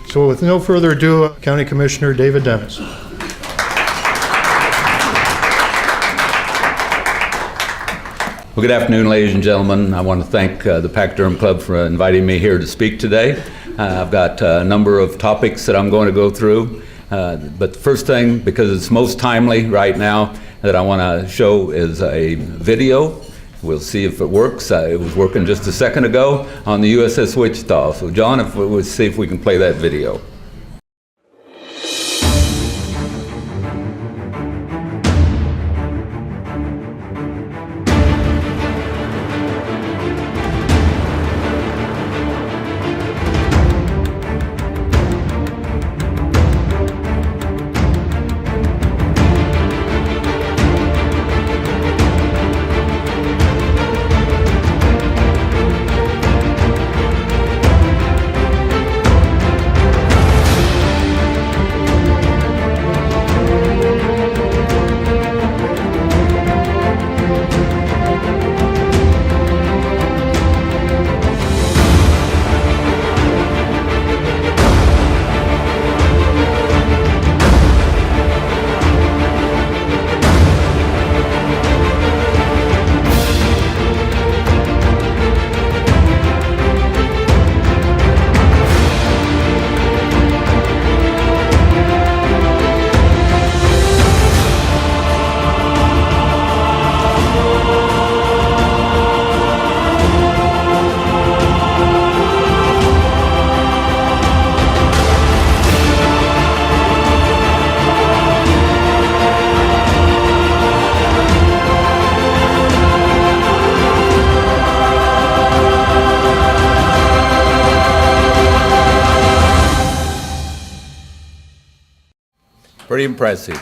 So with no further ado, County Commissioner David Dennis. Well, good afternoon, ladies and gentlemen. I want to thank the Pachyderm Club for inviting me here to speak today. I've got a number of topics that I'm going to go through. But the first thing, because it's most timely right now, that I want to show is a video. We'll see if it works. It was working just a second ago on the USS Wichita. So John, we'll see if we can play that video. Pretty impressive.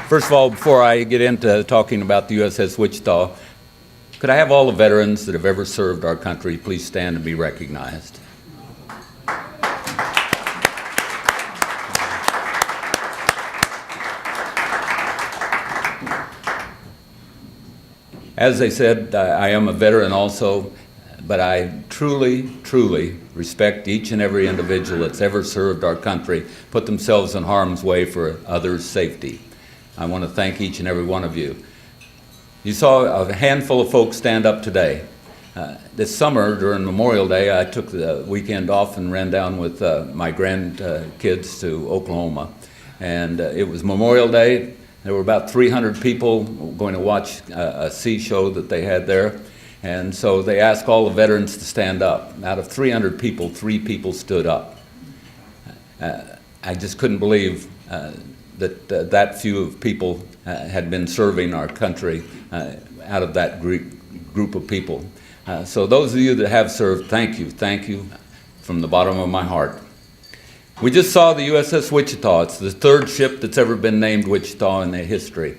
First of all, before I get into talking about the USS Wichita, could I have all the veterans that have ever served our country please stand and be recognized? As I said, I am a veteran also, but I truly, truly respect each and every individual that's ever served our country, put themselves in harm's way for others' safety. I want to thank each and every one of you. You saw a handful of folks stand up today. This summer, during Memorial Day, I took the weekend off and ran down with my grandkids to Oklahoma. And it was Memorial Day. There were about 300 people going to watch a sea show that they had there. And so they asked all the veterans to stand up. Out of 300 people, 3 people stood up. I just couldn't believe that few of people had been serving our country out of that group of people. So those of you that have served, thank you from the bottom of my heart. We just saw the USS Wichita. It's the 3rd ship that's ever been named Wichita in their history.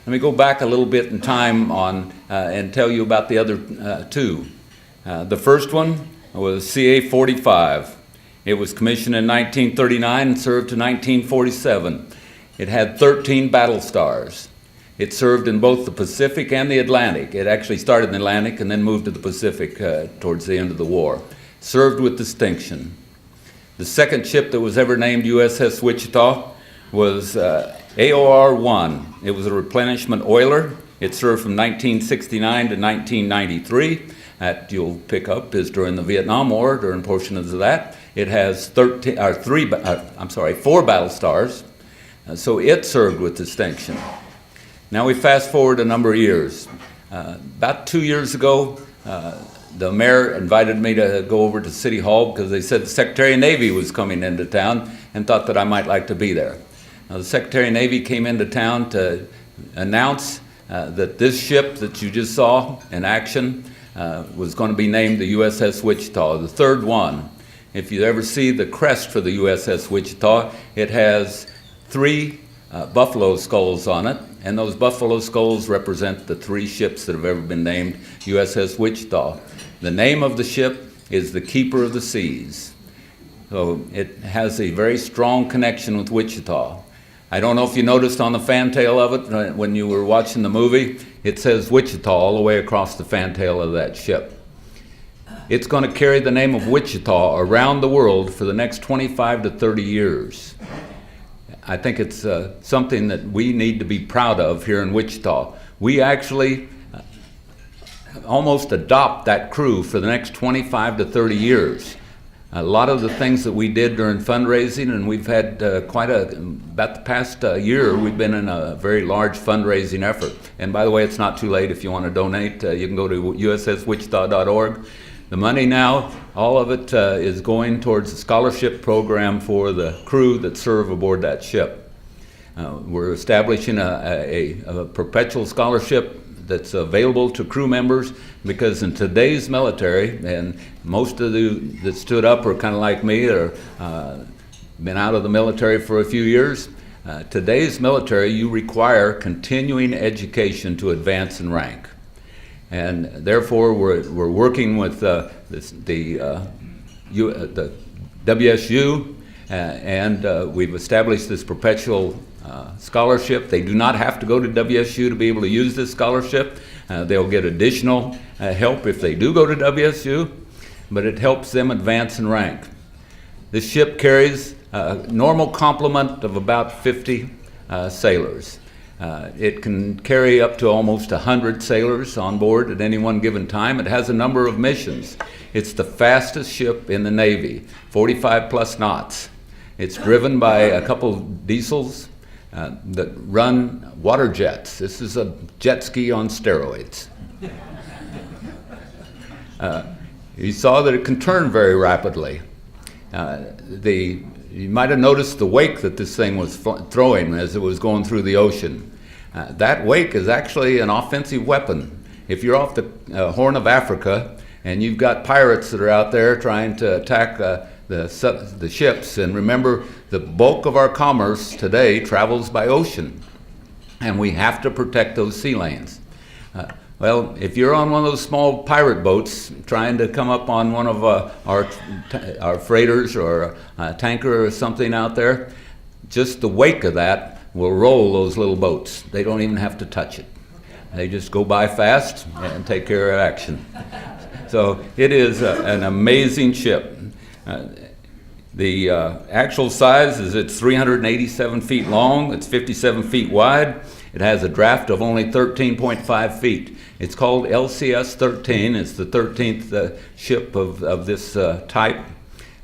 Let me go back a little bit in time and tell you about the other 2. The first one was CA-45. It was commissioned in 1939 and served to 1947. It had 13 battle stars. It served in both the Pacific and the Atlantic. It actually started in the Atlantic and then moved to the Pacific towards the end of the war. Served with distinction. The second ship that was ever named USS Wichita was AOR-1. It was a replenishment oiler. It served from 1969 to 1993. That you'll pick up is during the Vietnam War, during portions of that. It has 4 battle stars, so it served with distinction. Now we fast forward a number of years. About 2 years ago, the mayor invited me to go over to City Hall because they said the Secretary of Navy was coming into town and thought that I might like to be there. Now, the Secretary of Navy came into town to announce that this ship that you just saw in action was going to be named the USS Wichita, the 3rd one. If you ever see the crest for the USS Wichita, it has 3 buffalo skulls on it, and those buffalo skulls represent the 3 ships that have ever been named USS Wichita. The name of the ship is the Keeper of the Seas. So it has a very strong connection with Wichita. I don't know if you noticed on the fantail of it when you were watching the movie, it says Wichita all the way across the fantail of that ship. It's going to carry the name of Wichita around the world for the next 25 to 30 years. I think it's something that we need to be proud of here in Wichita. We actually almost adopt that crew for the next 25 to 30 years. A lot of the things that we did during fundraising, and we've had about the past year, we've been in a very large fundraising effort. And by the way, it's not too late if you want to donate. You can go to usswichita.org. The money now, all of it is going towards a scholarship program for the crew that serve aboard that ship. We're establishing a perpetual scholarship that's available to crew members, because in today's military, and most of you that stood up are kind of like me, or been out of the military for a few years. Today's military, you require continuing education to advance in rank. And therefore, we're working with the WSU, and we've established this perpetual scholarship. They do not have to go to WSU to be able to use this scholarship. They'll get additional help if they do go to WSU, but it helps them advance in rank. This ship carries a normal complement of about 50 sailors. It can carry up to almost 100 sailors on board at any one given time. It has a number of missions. It's the fastest ship in the Navy, 45 plus knots. It's driven by a couple diesels that run water jets. This is a jet ski on steroids. You saw that it can turn very rapidly. You might have noticed the wake that this thing was throwing as it was going through the ocean. That wake is actually an offensive weapon. If you're off the Horn of Africa and you've got pirates that are out there trying to attack the ships, and remember, the bulk of our commerce today travels by ocean, and we have to protect those sea lanes. Well, if you're on one of those small pirate boats trying to come up on one of our freighters or a tanker or something out there, just the wake of that will roll those little boats. They don't even have to touch it. They just go by fast and take care of action. So it is an amazing ship. The actual size is it's 387 feet long, it's 57 feet wide. It has a draft of only 13.5 feet. It's called LCS 13. It's the 13th ship of this type.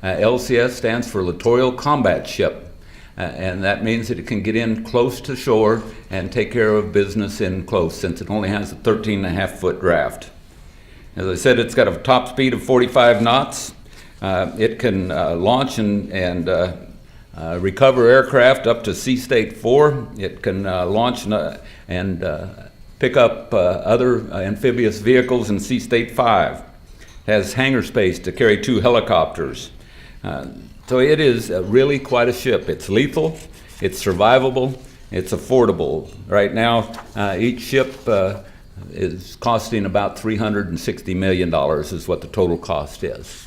LCS stands for Littoral Combat Ship. And that means that it can get in close to shore and take care of business in close, since it only has a 13.5-foot draft. As I said, it's got a top speed of 45 knots. It can launch and recover aircraft up to Sea State 4. It can launch and pick up other amphibious vehicles in Sea State 5. It has hangar space to carry 2 helicopters. So it is really quite a ship. It's lethal, it's survivable, it's affordable. Right now, each ship is costing about $360 million is what the total cost is.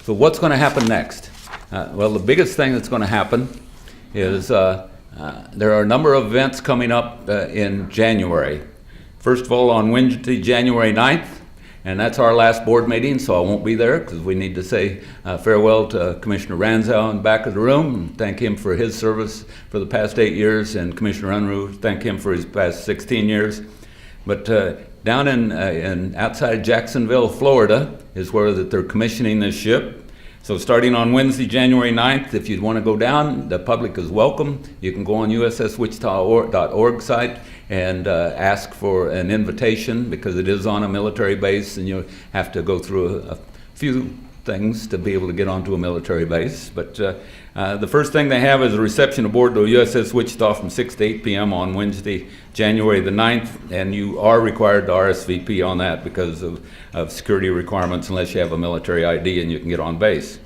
So what's going to happen next? Well, the biggest thing that's going to happen is there are a number of events coming up in January. First of all, on Wednesday, January 9th, and that's our last board meeting, so I won't be there because we need to say farewell to Commissioner Ranzow in the back of the room, and thank him for his service for the past 8 years, and Commissioner Unruh, thank him for his past 16 years. But down in outside Jacksonville, Florida, is where that they're commissioning this ship. So starting on Wednesday, January 9th, if you want to go down, the public is welcome. You can go on usswichita.org site and ask for an invitation, because it is on a military base and you have to go through a few things to be able to get onto a military base. But the first thing they have is a reception aboard the USS Wichita from 6 to 8 p.m. on Wednesday, January the 9th, and you are required to RSVP on that because of security requirements, unless you have a military ID and you can get on base.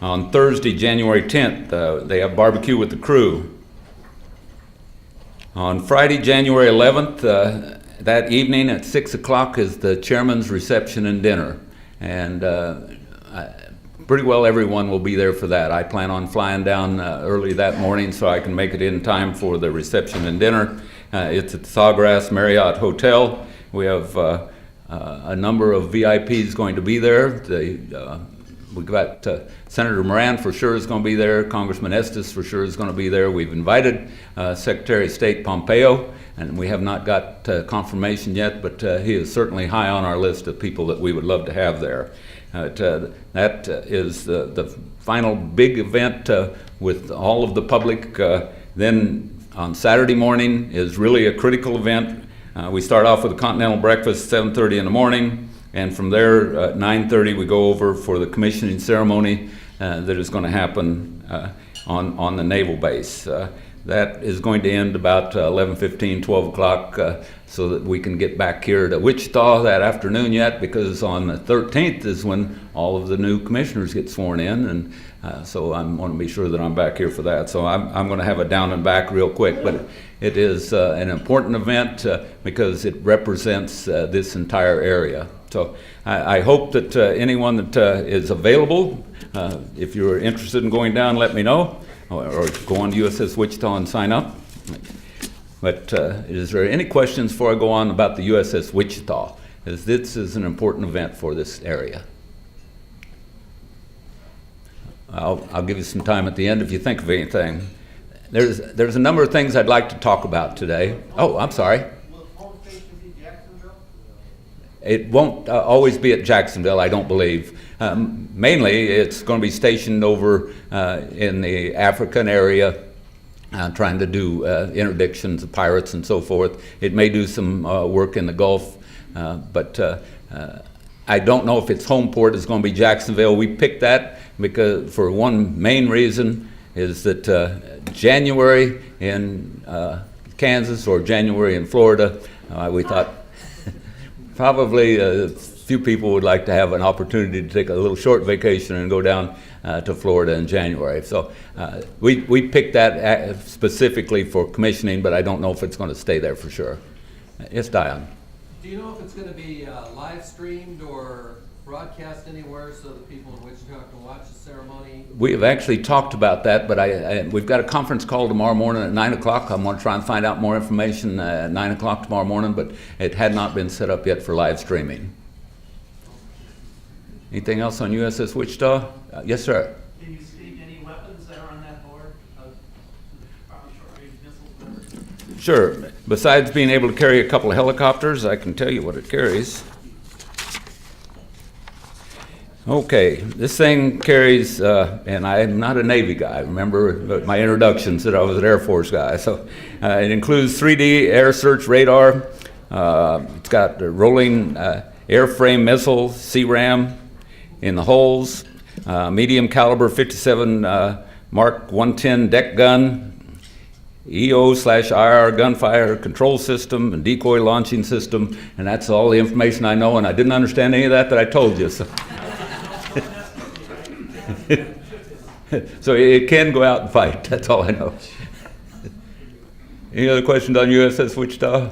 On Thursday, January 10th, they have barbecue with the crew. On Friday, January 11th, that evening at 6 o'clock is the chairman's reception and dinner. And pretty well everyone will be there for that. I plan on flying down early that morning so I can make it in time for the reception and dinner. It's at the Sawgrass Marriott Hotel. We have a number of VIPs going to be there. We've got Senator Moran for sure is going to be there. Congressman Estes for sure is going to be there. We've invited Secretary of State Pompeo, and we have not got confirmation yet, but he is certainly high on our list of people that we would love to have there. That is the final big event with all of the public. Then on Saturday morning is really a critical event. We start off with a continental breakfast at 7:30 in the morning. And from there, at 9:30, we go over for the commissioning ceremony that is going to happen on the naval base. That is going to end about 11:15, 12 o'clock, so that we can get back here to Wichita that afternoon yet, because on the 13th is when all of the new commissioners get sworn in, and so I want to be sure that I'm back here for that. So I'm going to have a down and back real quick, but it is an important event because it represents this entire area. So I hope that anyone that is available, if you're interested in going down, let me know, or go on to USS Wichita and sign up. But is there any questions before I go on about the USS Wichita? As this is an important event for this area. I'll give you some time at the end if you think of anything. There's a number of things I'd like to talk about today. Oh, I'm sorry. It won't always be at Jacksonville, I don't believe. Mainly, it's going to be stationed over in the African area, trying to do interdictions of pirates and so forth. It may do some work in the Gulf, but I don't know if its home port is going to be Jacksonville. We picked that because for one main reason is that January in Kansas or January in Florida, we thought probably a few people would like to have an opportunity to take a little short vacation and go down to Florida in January. So we picked that specifically for commissioning, but I don't know if it's going to stay there for sure. Yes, Diane. Do you know if it's going to be live streamed or broadcast anywhere so that people in Wichita can watch the ceremony? We have actually talked about that, but we've got a conference call tomorrow morning at 9 o'clock. I'm going to try and find out more information at 9 o'clock tomorrow morning, but it had not been set up yet for live streaming. Anything else on USS Wichita? Yes, sir. Can you state any weapons that are on that board? Probably short-range missiles? Sure. Besides being able to carry a couple of helicopters, I can tell you what it carries. Okay, this thing carries, and I'm not a Navy guy. Remember my introductions that I was an Air Force guy. So it includes 3D air search radar. It's got a rolling airframe missile, CRAM, in the hulls, medium caliber 57 Mark 110 deck gun, EO/IR gunfire control system, and decoy launching system, and that's all the information I know, and I didn't understand any of that I told you. So. So it can go out and fight, that's all I know. Any other questions on USS Wichita?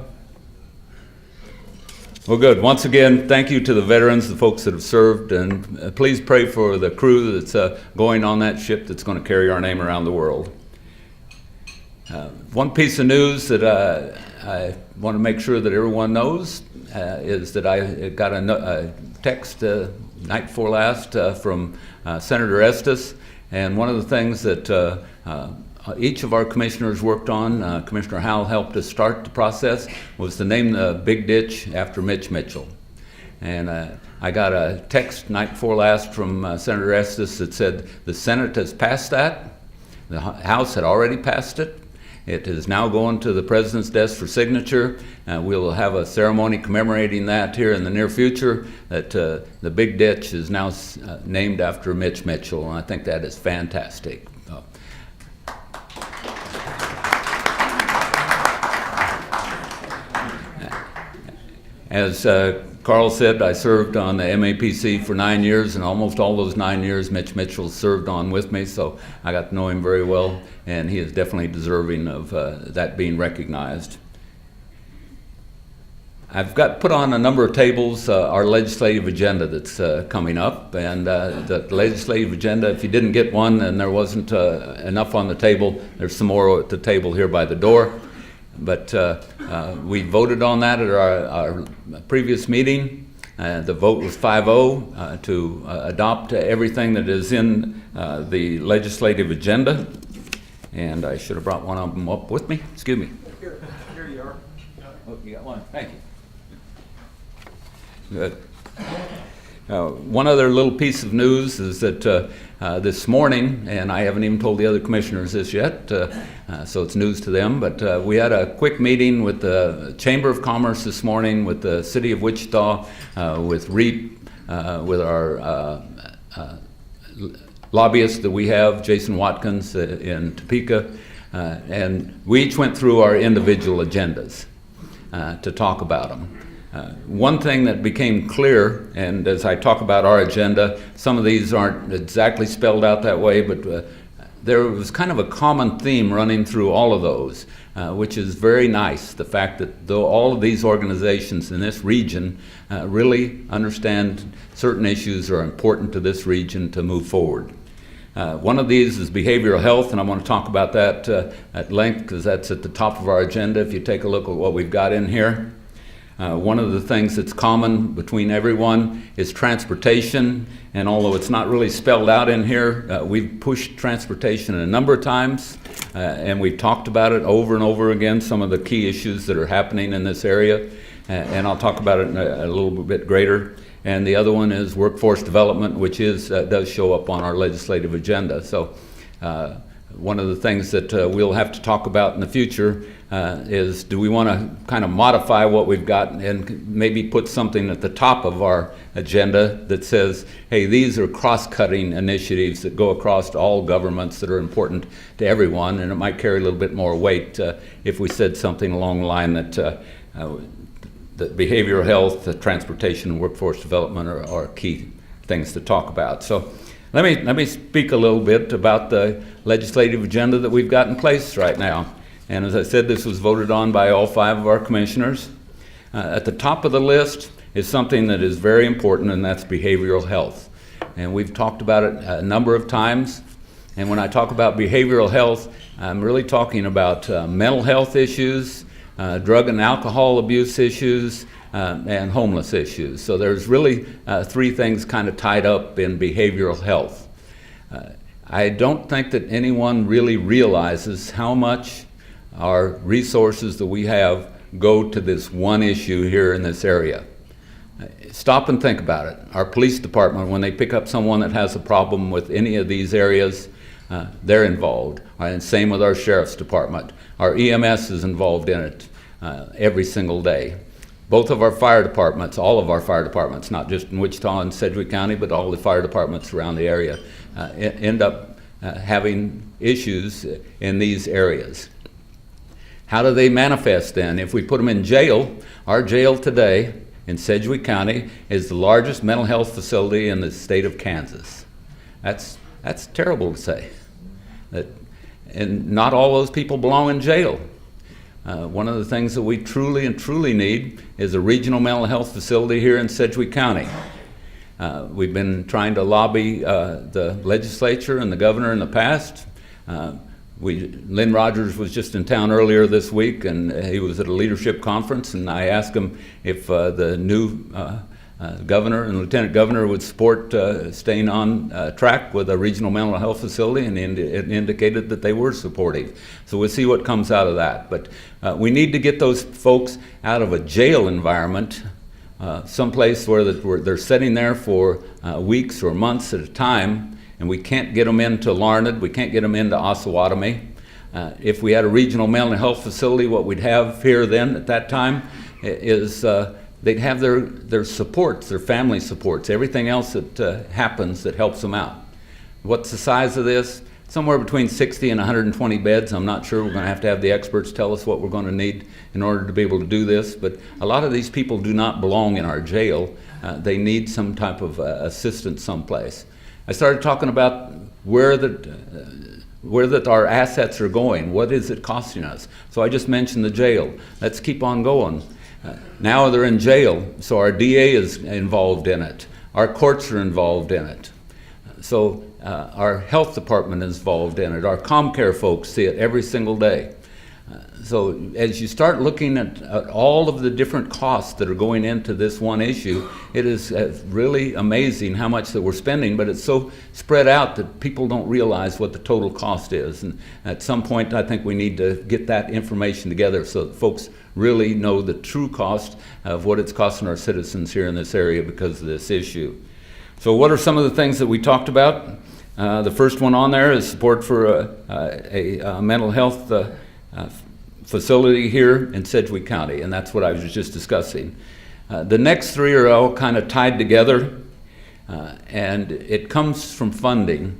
Well, good. Once again, thank you to the veterans, the folks that have served, and please pray for the crew that's going on that ship that's going to carry our name around the world. One piece of news that I want to make sure that everyone knows is that I got a text night before last from Senator Estes, and one of the things that each of our commissioners worked on, Commissioner Howell helped us start the process, was to name the big ditch after Mitch Mitchell. And I got a text night before last from Senator Estes that said the Senate has passed that, the House had already passed it. It is now going to the President's desk for signature. We'll have a ceremony commemorating that here in the near future, that the big ditch is now named after Mitch Mitchell, and I think that is fantastic. As Carl said, I served on the MAPC for 9 years, and almost all those 9 years Mitch Mitchell served on with me, so I got to know him very well, and he is definitely deserving of that being recognized. I've got put on a number of tables our legislative agenda that's coming up, and the legislative agenda, if you didn't get one and there wasn't enough on the table, there's some more at the table here by the door. But we voted on that at our previous meeting. The vote was 5-0 to adopt everything that is in the legislative agenda. And I should have brought one of them up with me. Excuse me. Here you are. Oh, you got one. Thank you. Good. One other little piece of news is that this morning, and I haven't even told the other commissioners this yet, so it's news to them, but we had a quick meeting with the Chamber of Commerce this morning, with the City of Wichita, with REAP, with our lobbyist that we have, Jason Watkins in Topeka, and we each went through our individual agendas to talk about them. One thing that became clear, and as I talk about our agenda, some of these aren't exactly spelled out that way, but there was kind of a common theme running through all of those, which is very nice. The fact that though all of these organizations in this region really understand certain issues are important to this region to move forward. One of these is behavioral health, and I want to talk about that at length because that's at the top of our agenda if you take a look at what we've got in here. One of the things that's common between everyone is transportation, and although it's not really spelled out in here, we've pushed transportation a number of times, and we've talked about it over and over again, some of the key issues that are happening in this area, and I'll talk about it in a little bit greater. And the other one is workforce development, which does show up on our legislative agenda. So one of the things that we'll have to talk about in the future is, do we want to kind of modify what we've got and maybe put something at the top of our agenda that says, hey, these are cross-cutting initiatives that go across all governments that are important to everyone, and it might carry a little bit more weight if we said something along the line that that behavioral health, transportation, and workforce development are key things to talk about. So let me speak a little bit about the legislative agenda that we've got in place right now. And as I said, this was voted on by all 5 of our commissioners. At the top of the list is something that is very important, and that's behavioral health. And we've talked about it a number of times. And when I talk about behavioral health, I'm really talking about mental health issues, drug and alcohol abuse issues, and homeless issues. So there's really 3 things kind of tied up in behavioral health. I don't think that anyone really realizes how much our resources that we have go to this one issue here in this area. Stop and think about it. Our police department, when they pick up someone that has a problem with any of these areas, they're involved. And same with our sheriff's department. Our EMS is involved in it every single day. Both of our fire departments, all of our fire departments, not just in Wichita and Sedgwick County, but all the fire departments around the area, end up having issues in these areas. How do they manifest then? If we put them in jail, our jail today in Sedgwick County is the largest mental health facility in the state of Kansas. That's terrible to say. And not all those people belong in jail. One of the things that we truly need is a regional mental health facility here in Sedgwick County. We've been trying to lobby the legislature and the governor in the past. Lynn Rogers was just in town earlier this week, and he was at a leadership conference, and I asked him if the new governor and lieutenant governor would support staying on track with a regional mental health facility, and it indicated that they were supportive. So we'll see what comes out of that. But we need to get those folks out of a jail environment, someplace where they're sitting there for weeks or months at a time, and we can't get them into Larned, we can't get them into Osawatomie. If we had a regional mental health facility, what we'd have here then at that time is they'd have their supports, their family supports, everything else that happens that helps them out. What's the size of this? Somewhere between 60 and 120 beds. I'm not sure. We're going to have the experts tell us what we're going to need in order to be able to do this. But a lot of these people do not belong in our jail. They need some type of assistance someplace. I started talking about where our assets are going. What is it costing us? So I just mentioned the jail. Let's keep on going. Now they're in jail, so our DA is involved in it. Our courts are involved in it. So our health department is involved in it. Our ComCare folks see it every single day. So as you start looking at all of the different costs that are going into this one issue, it is really amazing how much that we're spending, but it's so spread out that people don't realize what the total cost is. And at some point, I think we need to get that information together so that folks really know the true cost of what it's costing our citizens here in this area because of this issue. So what are some of the things that we talked about? The first one on there is support for a mental health facility here in Sedgwick County, and that's what I was just discussing. The next three are all kind of tied together, and it comes from funding.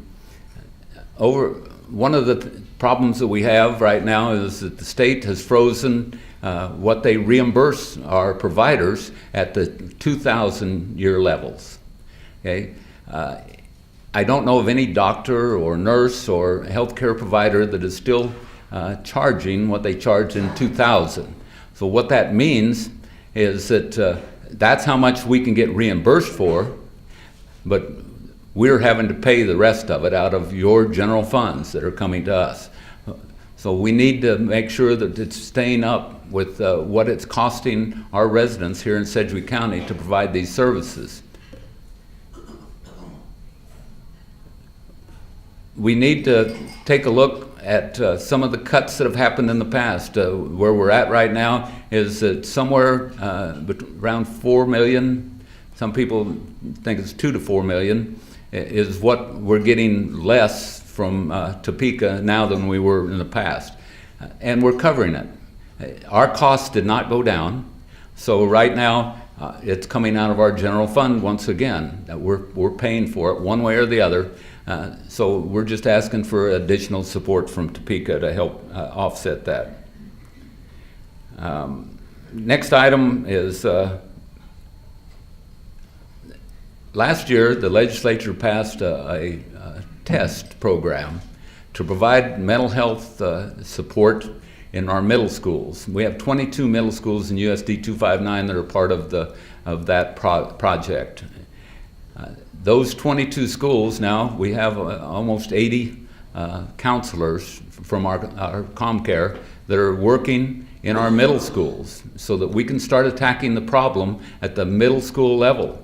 One of the problems that we have right now is that the state has frozen what they reimburse our providers at the 2000-year levels. Okay? I don't know of any doctor or nurse or healthcare provider that is still charging what they charged in 2000. So what that means is that that's how much we can get reimbursed for, but we're having to pay the rest of it out of your general funds that are coming to us. So we need to make sure that it's staying up with what it's costing our residents here in Sedgwick County to provide these services. We need to take a look at some of the cuts that have happened in the past. Where we're at right now is that somewhere around 4 million, some people think it's 2 to 4 million, is what we're getting less from Topeka now than we were in the past. And we're covering it. Our costs did not go down, so right now it's coming out of our general fund once again. We're paying for it one way or the other. So we're just asking for additional support from Topeka to help offset that. Next item is last year the legislature passed a test program to provide mental health support in our middle schools. We have 22 middle schools in USD 259 that are part of that project. Those 22 schools now, we have almost 80 counselors from our ComCare that are working in our middle schools so that we can start attacking the problem at the middle school level.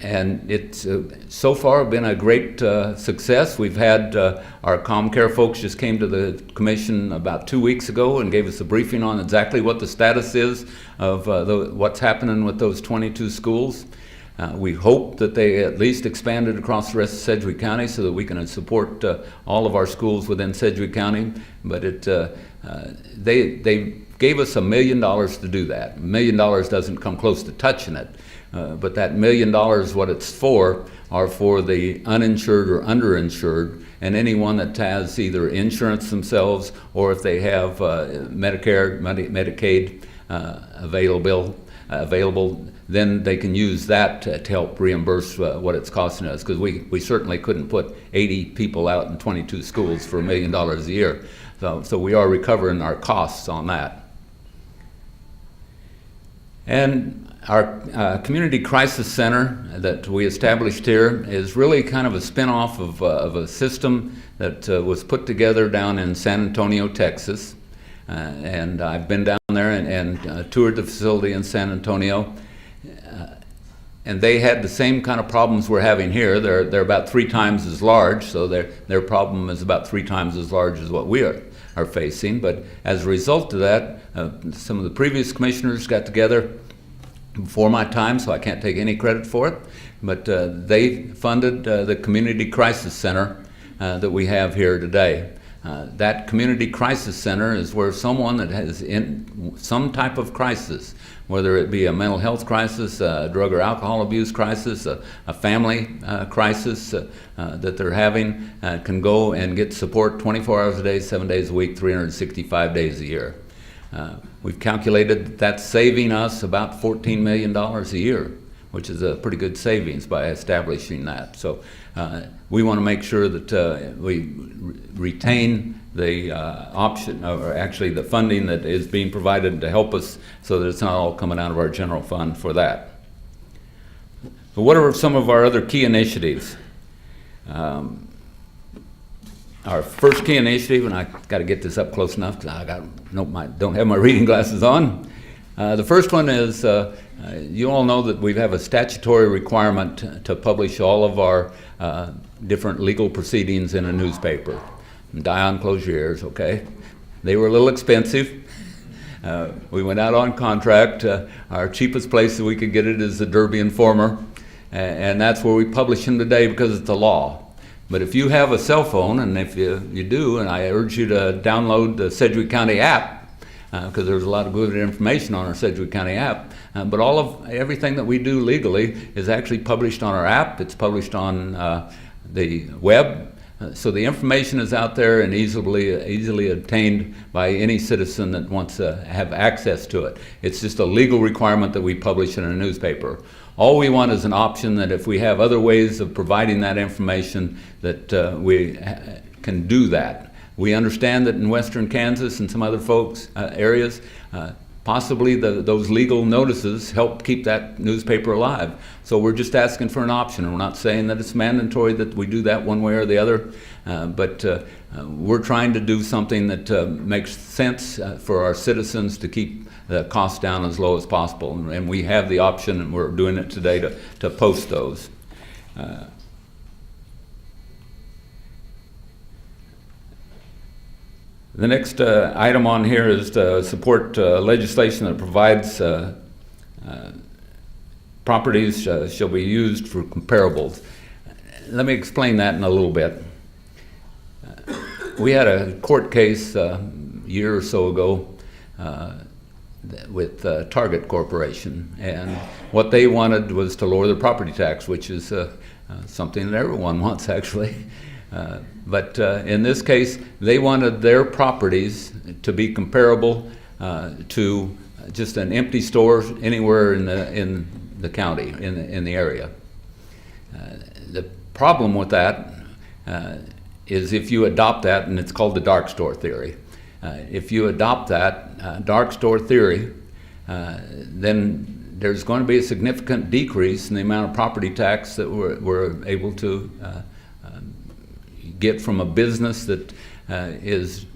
And it's so far been a great success. We've had our ComCare folks just came to the commission about 2 weeks ago and gave us a briefing on exactly what the status is of what's happening with those 22 schools. We hope that they at least expanded across the rest of Sedgwick County so that we can support all of our schools within Sedgwick County. But they gave us $1 million to do that. $1 million doesn't come close to touching it. But that $1 million, what it's for, are for the uninsured or underinsured, and anyone that has either insurance themselves or if they have Medicare, Medicaid available, then they can use that to help reimburse what it's costing us, because we certainly couldn't put 80 people out in 22 schools for $1 million a year. So we are recovering our costs on that. And our Community Crisis Center that we established here is really kind of a spin-off of a system that was put together down in San Antonio, Texas. And I've been down there and toured the facility in San Antonio. And they had the same kind of problems we're having here. They're about 3 times as large, so their problem is about 3 times as large as what we are facing. But as a result of that, some of the previous commissioners got together before my time, so I can't take any credit for it, but they funded the Community Crisis Center that we have here today. That Community Crisis Center is where someone that has in some type of crisis, whether it be a mental health crisis, a drug or alcohol abuse crisis, a family crisis that they're having, can go and get support 24 hours a day, 7 days a week, 365 days a year. We've calculated that that's saving us about $14 million a year, which is a pretty good savings by establishing that. So we want to make sure that we retain the option, or actually the funding that is being provided to help us, so that it's not all coming out of our general fund for that. So what are some of our other key initiatives? our first key initiative, and I got to get this up close enough because don't have my reading glasses on. The first one is you all know that we have a statutory requirement to publish all of our different legal proceedings in a newspaper. Dion, close your ears, okay? They were a little expensive. We went out on contract. Our cheapest place that we could get it is the Derby Informer, and that's where we publish them today because it's the law. But if you have a cell phone, and if you do, and I urge you to download the Sedgwick County app, because there's a lot of good information on our Sedgwick County app, but everything that we do legally is actually published on our app. It's published on the web. So the information is out there and easily obtained by any citizen that wants to have access to it. It's just a legal requirement that we publish in a newspaper. All we want is an option that if we have other ways of providing that information, that we can do that. We understand that in western Kansas and some other areas, possibly those legal notices help keep that newspaper alive. So we're just asking for an option. We're not saying that it's mandatory that we do that one way or the other, but we're trying to do something that makes sense for our citizens to keep the costs down as low as possible. And we have the option, and we're doing it today, to post those. The next item on here is to support legislation that provides properties shall be used for comparables. Let me explain that in a little bit. We had a court case a year or so ago with Target Corporation, and what they wanted was to lower the property tax, which is something that everyone wants, actually. But in this case, they wanted their properties to be comparable to just an empty store anywhere in the county, in the area. The problem with that is if you adopt that, and it's called the dark store theory. If you adopt that dark store theory, then there's going to be a significant decrease in the amount of property tax that we're able to get from a business that is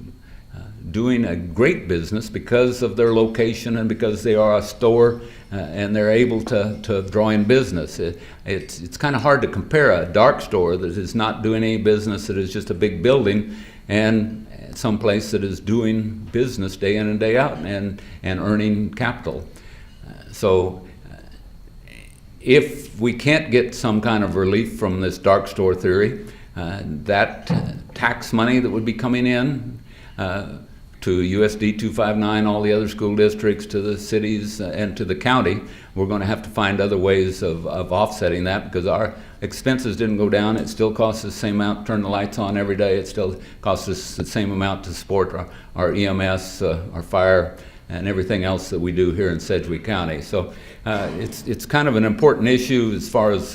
doing a great business because of their location and because they are a store and they're able to draw in business. It's kind of hard to compare a dark store that is not doing any business, that is just a big building, and some place that is doing business day in and day out and earning capital. So if we can't get some kind of relief from this dark store theory, that tax money that would be coming in to USD 259, all the other school districts, to the cities and to the county, we're going to have to find other ways of offsetting that, because our expenses didn't go down. It still costs us the same amount to turn the lights on every day. It still costs us the same amount to support our EMS, our fire, and everything else that we do here in Sedgwick County. So it's kind of an important issue as far as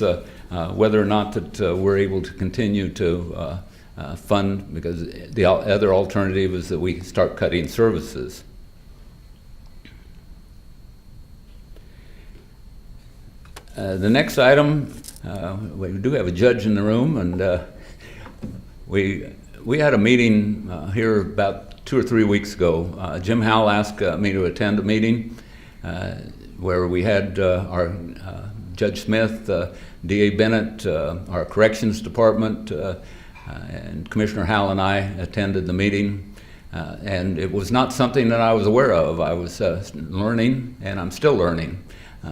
whether or not that we're able to continue to fund, because the other alternative is that we start cutting services. The next item, we do have a judge in the room, and we had a meeting here about 2 or 3 weeks ago. Jim Howell asked me to attend a meeting where we had our Judge Smith, D.A. Bennett, our corrections department, and Commissioner Howell and I attended the meeting, and it was not something that I was aware of. I was learning, and I'm still learning.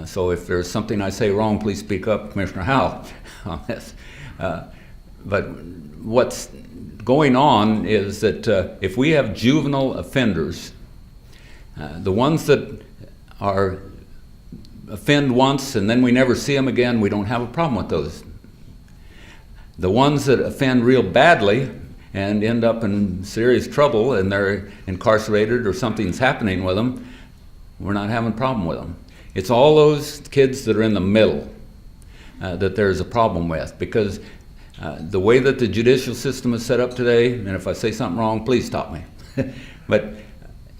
So if there's something I say wrong, please speak up, Commissioner Howell, on this. But what's going on is that if we have juvenile offenders, the ones that offend once and then we never see them again, we don't have a problem with those. The ones that offend real badly and end up in serious trouble and they're incarcerated or something's happening with them, we're not having a problem with them. It's all those kids that are in the middle that there's a problem with, because the way that the judicial system is set up today, and if I say something wrong, please stop me, but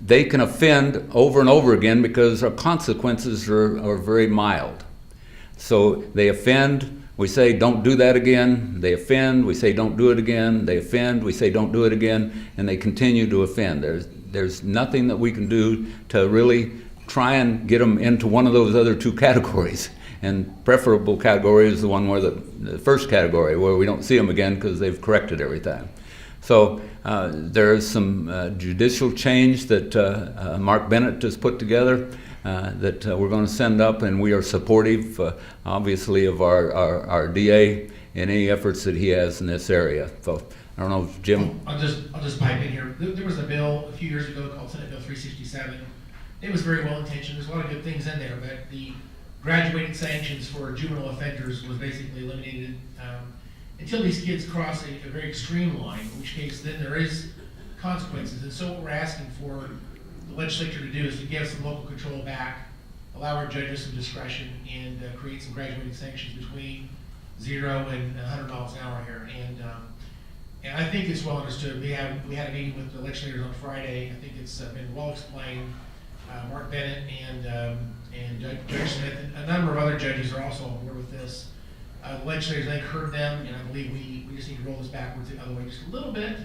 they can offend over and over again because our consequences are very mild. So they offend, we say don't do that again, they offend, we say don't do it again, they offend, we say don't do it again, and they continue to offend. There's nothing that we can do to really try and get them into one of those other two categories. And preferable category is the one where the first category, where we don't see them again because they've corrected everything. So there is some judicial change that Mark Bennett has put together that we're going to send up, and we are supportive, obviously, of our DA in any efforts that he has in this area. So I don't know if Jim. I'll just pipe in here. There was a bill a few years ago called Senate Bill 367. It was very well intentioned. There's a lot of good things in there, but the graduated sanctions for juvenile offenders was basically eliminated until these kids cross a very extreme line, in which case then there is consequences. And so what we're asking for the legislature to do is to give some local control back, allow our judges some discretion, and create some graduated sanctions between 0 and 100 miles an hour here. And I think it's well understood. We had a meeting with the legislators on Friday. I think it's been well explained. Mark Bennett and Judge Smith and a number of other judges are also on board with this. The legislators, I think, heard them, and I believe we just need to roll this backwards the other way just a little bit.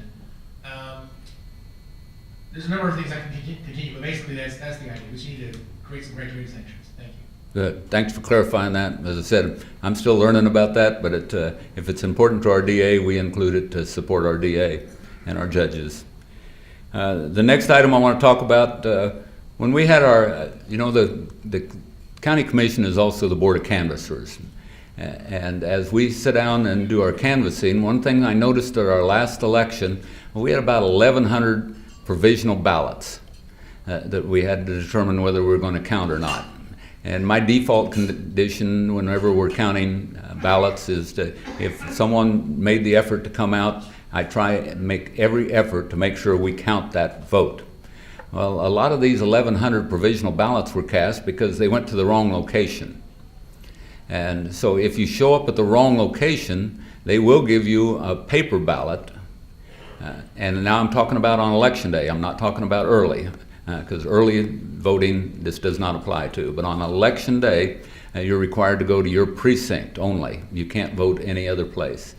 There's a number of things I can continue, but basically that's the idea. We just need to create some graduated sanctions. Thank you. Good. Thanks for clarifying that. As I said, I'm still learning about that, but if it's important to our DA, we include it to support our DA and our judges. The next item I want to talk about, when we had our, the county commission is also the board of canvassers. And as we sit down and do our canvassing, one thing I noticed at our last election, we had about 1,100 provisional ballots that we had to determine whether we were going to count or not. And my default condition whenever we're counting ballots is to, if someone made the effort to come out, I try and make every effort to make sure we count that vote. Well, a lot of these 1,100 provisional ballots were cast because they went to the wrong location. And so if you show up at the wrong location, they will give you a paper ballot. And now I'm talking about on election day. I'm not talking about early, because early voting this does not apply to. But on election day, you're required to go to your precinct only. You can't vote any other place.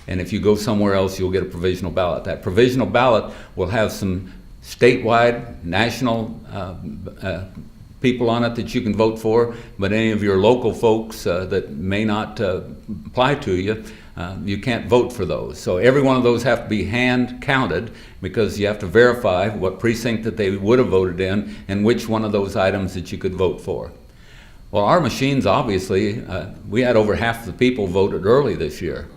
And if you go somewhere else, you'll get a provisional ballot. That provisional ballot will have some statewide, national people on it that you can vote for, but any of your local folks that may not apply to you, you can't vote for those. So every one of those have to be hand counted because you have to verify what precinct that they would have voted in and which one of those items that you could vote for. Well, our machines, obviously, we had over half the people voted early this year.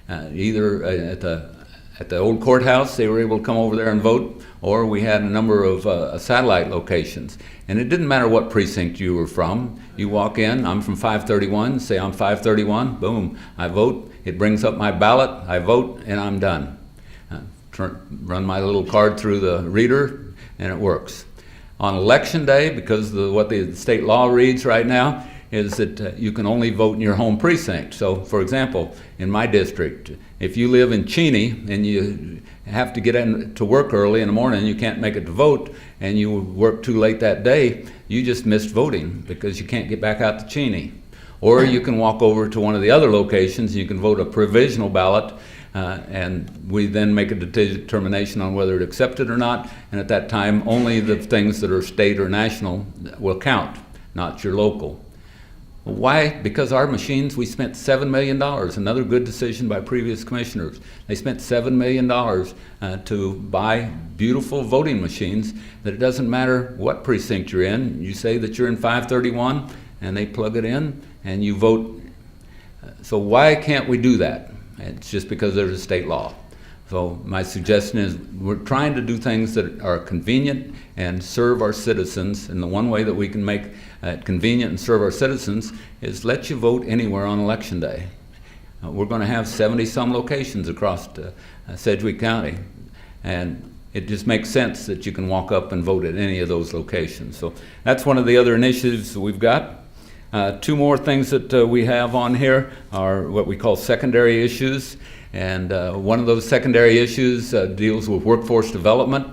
Either at the old courthouse, they were able to come over there and vote, or we had a number of satellite locations. And it didn't matter what precinct you were from. You walk in, I'm from 531, say I'm 531, boom, I vote. It brings up my ballot, I vote, and I'm done. Run my little card through the reader, and it works. On election day, because what the state law reads right now, is that you can only vote in your home precinct. So, for example, in my district, if you live in Cheney and you have to get in to work early in the morning, you can't make it to vote, and you work too late that day, you just missed voting because you can't get back out to Cheney. Or you can walk over to one of the other locations and you can vote a provisional ballot, and we then make a determination on whether to accept it or not, and at that time only the things that are state or national will count, not your local. Why? Because our machines, we spent $7 million, another good decision by previous commissioners. They spent $7 million to buy beautiful voting machines that it doesn't matter what precinct you're in. You say that you're in 531 and they plug it in and you vote. So why can't we do that? It's just because there's a state law. So my suggestion is we're trying to do things that are convenient and serve our citizens, and the one way that we can make it convenient and serve our citizens is let you vote anywhere on election day. We're going to have 70-some locations across Sedgwick County, and it just makes sense that you can walk up and vote at any of those locations. So that's one of the other initiatives that we've got. Two more things that we have on here are what we call secondary issues. And one of those secondary issues deals with workforce development.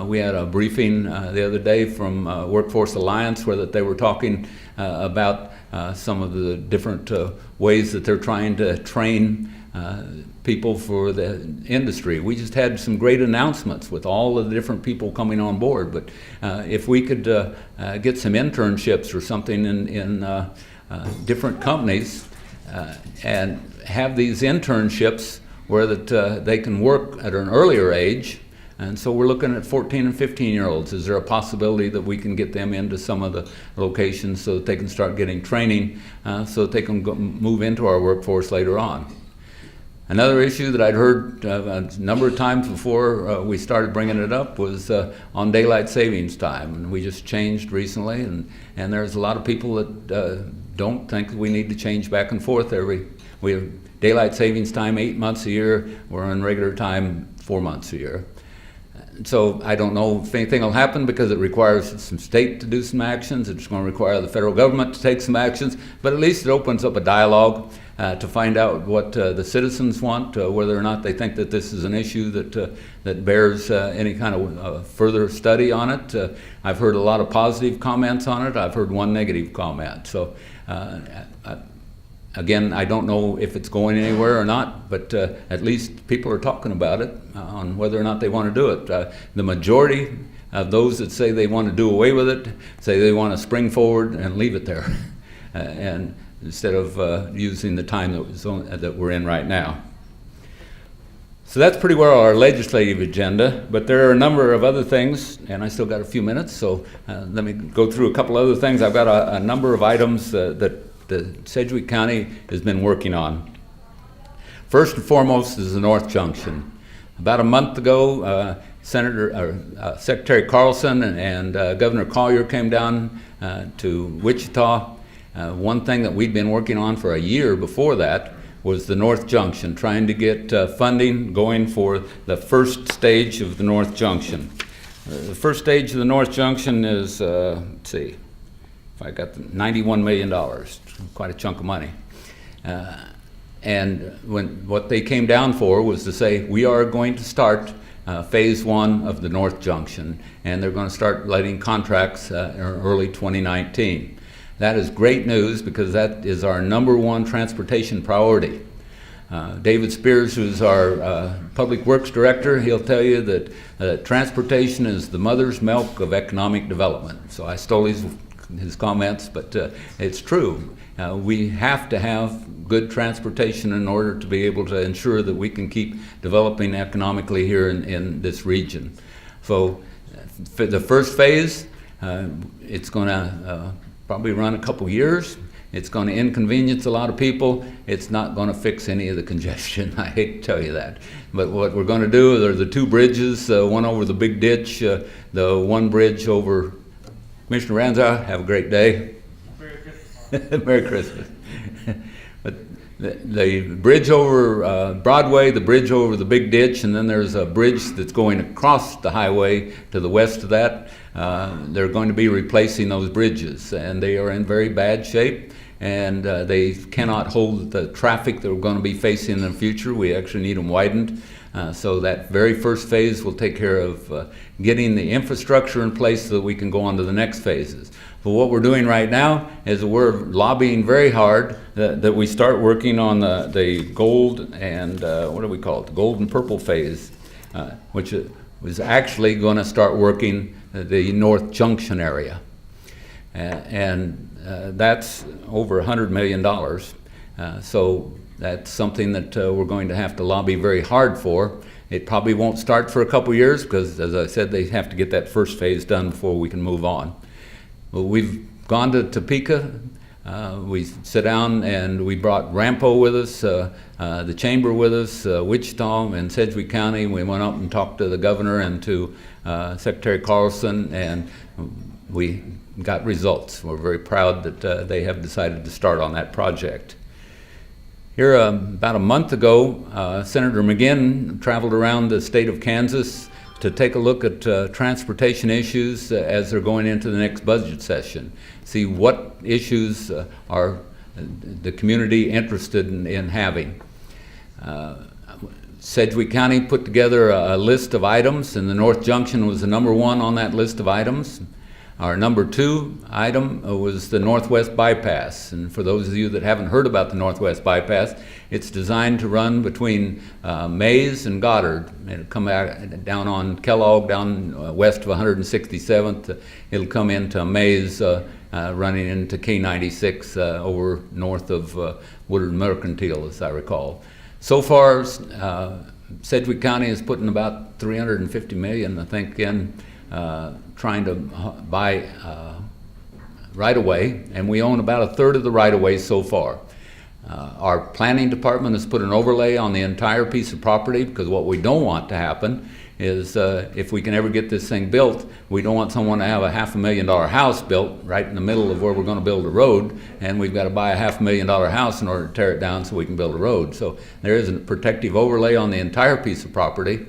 We had a briefing the other day from Workforce Alliance where that they were talking about some of the different ways that they're trying to train people for the industry. We just had some great announcements with all of the different people coming on board, but if we could get some internships or something in different companies and have these internships where that they can work at an earlier age. And so we're looking at 14 and 15-year-olds. Is there a possibility that we can get them into some of the locations so that they can start getting training so that they can move into our workforce later on? Another issue that I'd heard a number of times before we started bringing it up was on daylight savings time. And we just changed recently, and there's a lot of people that don't think we need to change back and forth we have daylight savings time 8 months a year. We're on regular time 4 months a year. So I don't know if anything will happen because it requires some state to do some actions. It's going to require the federal government to take some actions, but at least it opens up a dialogue to find out what the citizens want, whether or not they think that this is an issue that bears any kind of further study on it. I've heard a lot of positive comments on it. I've heard one negative comment. So again, I don't know if it's going anywhere or not, but at least people are talking about it on whether or not they want to do it. The majority of those that say they want to do away with it say they want to spring forward and leave it there, and instead of using the time that we're in right now. So that's pretty well our legislative agenda, but there are a number of other things, and I still got a few minutes, so let me go through a couple other things. I've got a number of items that the Sedgwick County has been working on. First and foremost is the North Junction. About a month ago, Secretary Carlson and Governor Collier came down to Wichita. One thing that we'd been working on for a year before that was the North Junction, trying to get funding going for the first stage of the North Junction. The first stage of the North Junction is, let's see, if I got $91 million, quite a chunk of money. And what they came down for was to say, we are going to start phase one of the North Junction, and they're going to start letting contracts in early 2019. That is great news because that is our number one transportation priority. David Spears, who's our Public Works Director, he'll tell you that transportation is the mother's milk of economic development. So I stole his comments, but it's true. We have to have good transportation in order to be able to ensure that we can keep developing economically here in this region. So for the first phase, it's going to probably run a couple years. It's going to inconvenience a lot of people. It's not going to fix any of the congestion. I hate to tell you that. But what we're going to do are the two bridges, one over the big ditch, the one bridge over. Commissioner Ranza, have a great day. Merry Christmas. Merry Christmas. But the bridge over Broadway, the bridge over the big ditch, and then there's a bridge that's going across the highway to the west of that. They're going to be replacing those bridges, and they are in very bad shape, and they cannot hold the traffic that we're going to be facing in the future. We actually need them widened. So that very first phase will take care of getting the infrastructure in place so that we can go on to the next phases. But what we're doing right now is we're lobbying very hard that we start working on the gold and, what do we call it, the gold and purple phase, which was actually going to start working the North Junction area. And that's over $100 million. So that's something that we're going to have to lobby very hard for. It probably won't start for a couple years because, as I said, they have to get that first phase done before we can move on. Well, we've gone to Topeka. We sit down and we brought Rampo with us, the chamber with us, Wichita and Sedgwick County. We went up and talked to the governor and to Secretary Carlson, and we got results. We're very proud that they have decided to start on that project. Here, about a month ago, Senator McGinn traveled around the state of Kansas to take a look at transportation issues as they're going into the next budget session. See what issues are the community interested in having. Sedgwick County put together a list of items, and the North Junction was the #1 on that list of items. Our #2 item was the Northwest Bypass, and for those of you that haven't heard about the Northwest Bypass, it's designed to run between Mays and Goddard. It'll come out down on Kellogg, down west of 167th. It'll come into Mays, running into K96 over north of Woodard Mercantile, as I recall. So far, Sedgwick County is putting about $350 million, I think, in trying to buy right-of-way, and we own about 1/3 of the right-of-way so far. Our planning department has put an overlay on the entire piece of property, because what we don't want to happen is if we can ever get this thing built, we don't want someone to have a $500,000 house built right in the middle of where we're going to build a road, and we've got to buy a $500,000 house in order to tear it down so we can build a road. So there is a protective overlay on the entire piece of property.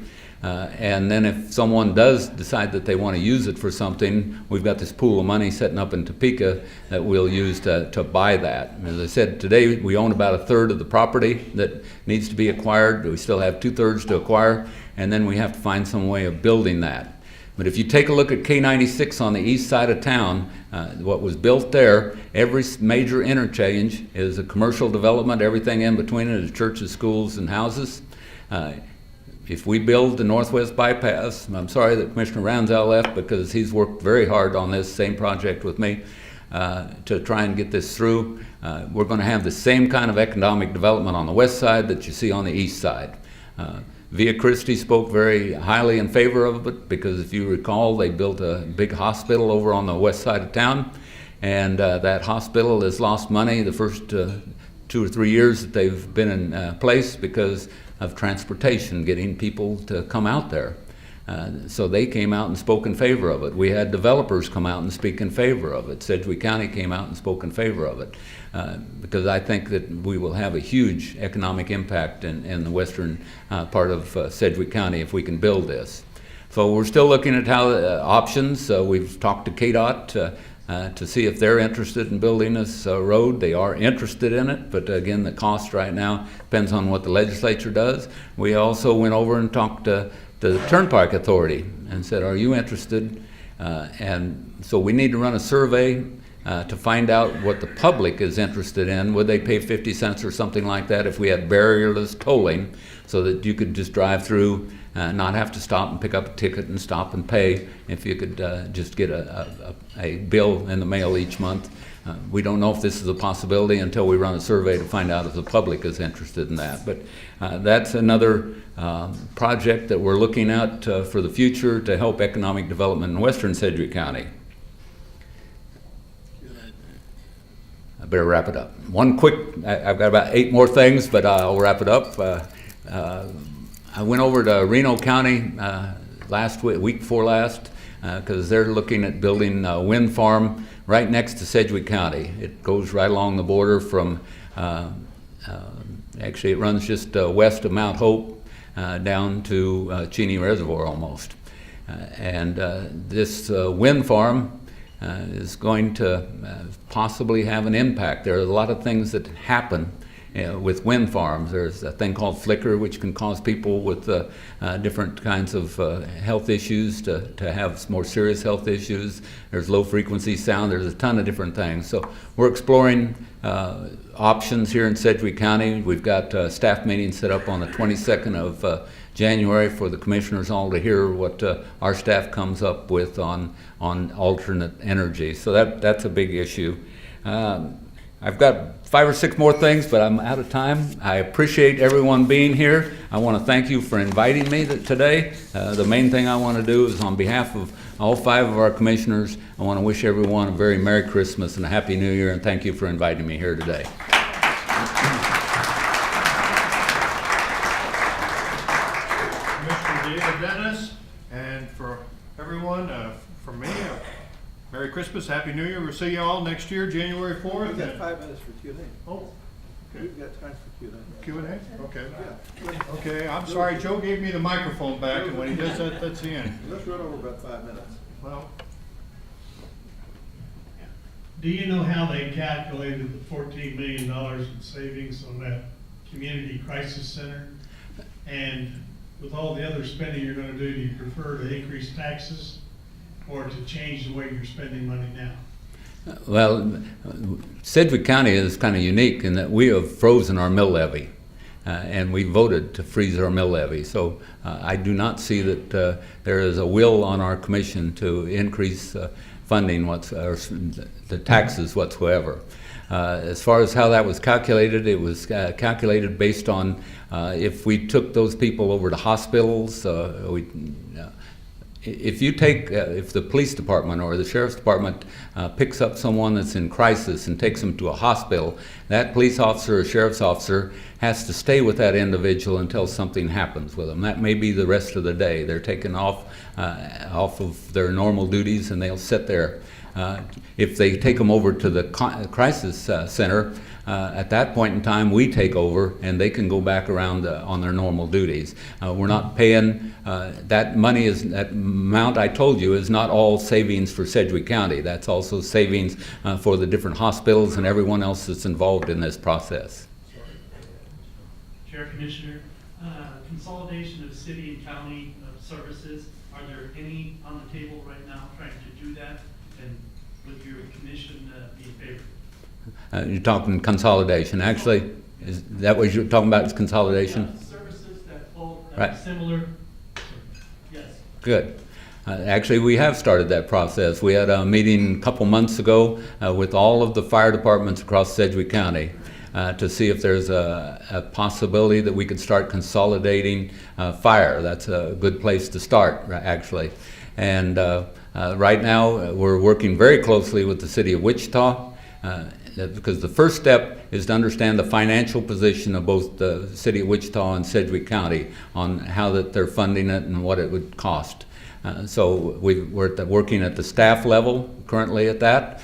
And then if someone does decide that they want to use it for something, we've got this pool of money setting up in Topeka that we'll use to buy that. As I said, today we own about 1/3 of the property that needs to be acquired. We still have 2/3 to acquire, and then we have to find some way of building that. But if you take a look at K96 on the east side of town, what was built there, every major interchange is a commercial development. Everything in between it is churches, schools, and houses. If we build the Northwest Bypass, I'm sorry that Commissioner Ranzel left, because he's worked very hard on this same project with me to try and get this through. We're going to have the same kind of economic development on the west side that you see on the east side. Via Christi spoke very highly in favor of it, because if you recall, they built a big hospital over on the west side of town, and that hospital has lost money the first 2 or 3 years that they've been in place because of transportation, getting people to come out there. So they came out and spoke in favor of it. We had developers come out and speak in favor of it. Sedgwick County came out and spoke in favor of it, because I think that we will have a huge economic impact in the western part of Sedgwick County if we can build this. So we're still looking at how options. We've talked to KDOT to see if they're interested in building this road. They are interested in it, but again, the cost right now depends on what the legislature does. We also went over and talked to the Turnpike Authority and said, are you interested? And so we need to run a survey to find out what the public is interested in. Would they pay 50 cents or something like that if we had barrierless tolling, so that you could just drive through, not have to stop and pick up a ticket and stop and pay, if you could just get a bill in the mail each month. We don't know if this is a possibility until we run a survey to find out if the public is interested in that. But that's another project that we're looking at for the future to help economic development in western Sedgwick County. I better wrap it up. One quick, I've got about 8 more things, but I'll wrap it up. I went over to Reno County week before last, because they're looking at building a wind farm right next to Sedgwick County. It goes right along the border from, actually it runs just west of Mount Hope down to Cheney Reservoir almost. And this wind farm is going to possibly have an impact. There are a lot of things that happen with wind farms. There's a thing called flicker, which can cause people with different kinds of health issues to have more serious health issues. There's low frequency sound. There's a ton of different things. So we're exploring options here in Sedgwick County. We've got a staff meeting set up on the 22nd of January for the commissioners all to hear what our staff comes up with on alternate energy. So that's a big issue. I've got 5 or 6 more things, but I'm out of time. I appreciate everyone being here. I want to thank you for inviting me today. The main thing I want to do is, on behalf of all 5 of our commissioners, I want to wish everyone a very Merry Christmas and a Happy New Year, and thank you for inviting me here today. Commissioner David Dennis, and for everyone, from me, Merry Christmas, Happy New Year. We'll see you all next year, January 4th. We've got 5 minutes for Q&A. Oh, okay. We've got time for Q&A. Q&A? Okay. Yeah. Okay, I'm sorry, Joe gave me the microphone back, and when he does that, that's the end. Let's run over about 5 minutes. Well, Do you know how they calculated the $14 million in savings on that community crisis center? And with all the other spending you're gonna do you prefer to increase taxes or to change the way you're spending money now? Well, Sedgwick County is kind of unique in that we have frozen our mill levy. And we voted to freeze our mill levy. So I do not see that there is a will on our commission to increase funding or the taxes whatsoever. As far as how that was calculated, it was calculated based on if we took those people over to hospitals. If the police department or the sheriff's department picks up someone that's in crisis and takes them to a hospital, that police officer or sheriff's officer has to stay with that individual until something happens with them. That may be the rest of the day. They're taken off of their normal duties and they'll sit there. If they take them over to the crisis center, at that point in time, we take over and they can go back around on their normal duties. We're not paying, that money that amount I told you is not all savings for Sedgwick County. That's also savings for the different hospitals and everyone else that's involved in this process. Chair, Commissioner, consolidation of city and county services, are there any on the table right now trying to do that? And would your commission be in favor? You're talking consolidation. Actually, is that what you're talking about is consolidation? Services that fall Right. similar, yes. Good. Actually, we have started that process. We had a meeting a couple months ago with all of the fire departments across Sedgwick County to see if there's a possibility that we could start consolidating fire. That's a good place to start, actually. And right now, we're working very closely with the city of Wichita because the first step is to understand the financial position of both the city of Wichita and Sedgwick County on how that they're funding it and what it would cost. So we're working at the staff level currently at that.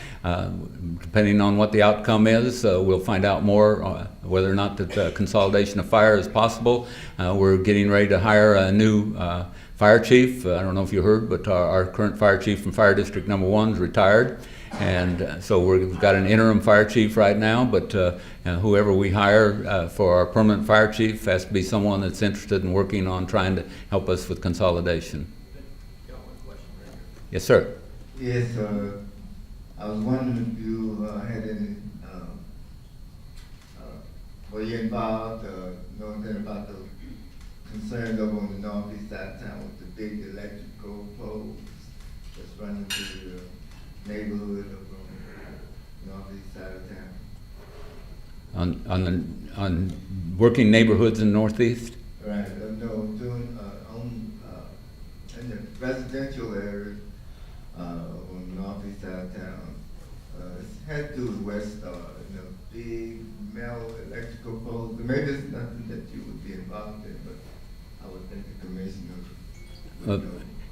Depending on what the outcome is, we'll find out more whether or not that consolidation of fire is possible. We're getting ready to hire a new fire chief. I don't know if you heard, but our current fire chief from Fire District Number 1 is retired. And so we've got an interim fire chief right now, but whoever we hire for our permanent fire chief has to be someone that's interested in working on trying to help us with consolidation. Yes, sir. Yes, I was wondering if you had any, were you involved, know anything about the concerns over on the northeast side of town with the big electrical poles that's running through the neighborhood of the northeast side of town? On working neighborhoods in the Northeast? Right, no, doing, in the residential area, on the northeast side of town. It has to do with West Star, big metal electrical poles. Maybe it's nothing that you would be involved in, but I would think the commissioner.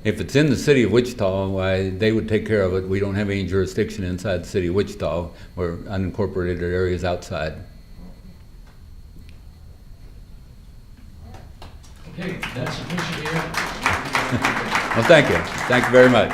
If it's in the city of Wichita, why they would take care of it. We don't have any jurisdiction inside the city of Wichita. We're unincorporated areas outside. Okay, that's sufficient here. Well, thank you. Thank you very much.